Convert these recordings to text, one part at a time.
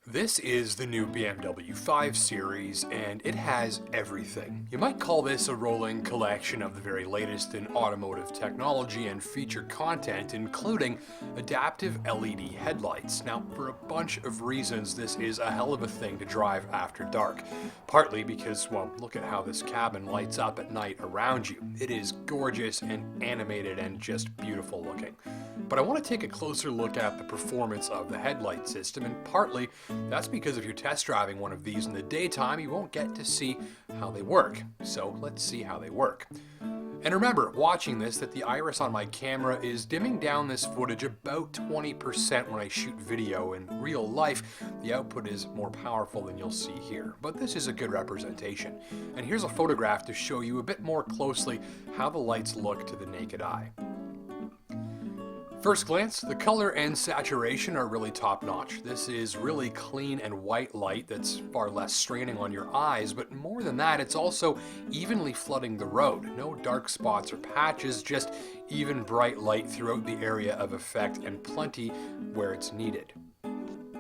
This is the new BMW 5 Series, and it has everything. You might call this a rolling collection of the very latest in automotive technology and feature content, including adaptive LED headlights. Now, for a bunch of reasons, this is a hell of a thing to drive after dark. Partly because, well, look at how this cabin lights up at night around you. It is gorgeous and animated and just beautiful looking. But I want to take a closer look at the performance of the headlight system, and partly that's because if you're test driving one of these in the daytime, you won't get to see how they work. So let's see how they work. And remember, watching this, that the iris on my camera is dimming down this footage about 20% when I shoot video. In real life, the output is more powerful than you'll see here, but this is a good representation. And here's a photograph to show you a bit more closely how the lights look to the naked eye. First glance, the color and saturation are really top notch. This is really clean and white light that's far less straining on your eyes, but more than that, it's also evenly flooding the road. No dark spots or patches, just even bright light throughout the area of effect and plenty where it's needed.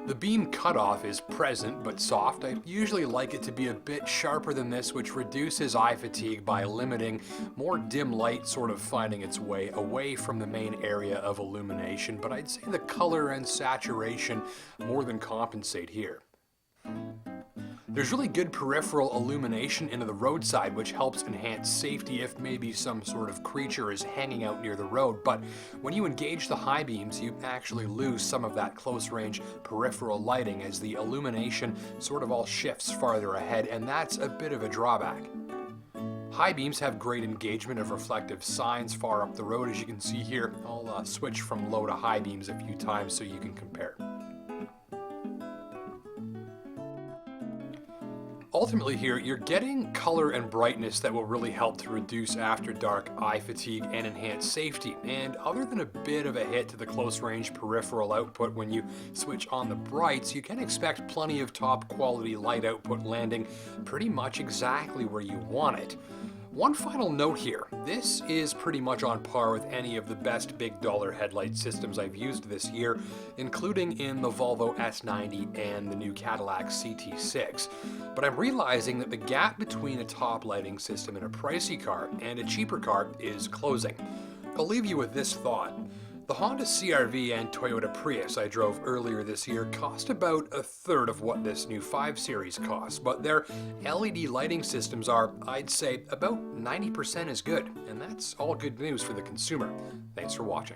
The beam cutoff is present but soft. I usually like it to be a bit sharper than this, which reduces eye fatigue by limiting more dim light sort of finding its way away from the main area of illumination, but I'd say the color and saturation more than compensate here. There's really good peripheral illumination into the roadside, which helps enhance safety if maybe some sort of creature is hanging out near the road, but when you engage the high beams, you actually lose some of that close-range peripheral lighting as the illumination sort of all shifts farther ahead, and that's a bit of a drawback. High beams have great engagement of reflective signs far up the road, as you can see here. I'll switch from low to high beams a few times so you can compare. Ultimately here, you're getting color and brightness that will really help to reduce after dark eye fatigue and enhance safety. And other than a bit of a hit to the close range peripheral output when you switch on the brights, you can expect plenty of top quality light output landing pretty much exactly where you want it. One final note here, this is pretty much on par with any of the best big dollar headlight systems I've used this year, including in the Volvo S90 and the new Cadillac CT6. But I'm realizing that the gap between a top lighting system in a pricey car and a cheaper car is closing. I'll leave you with this thought. The Honda CR-V and Toyota Prius I drove earlier this year cost about a third of what this new 5 Series costs, but their LED lighting systems are, I'd say, about 90% as good, and that's all good news for the consumer. Thanks for watching.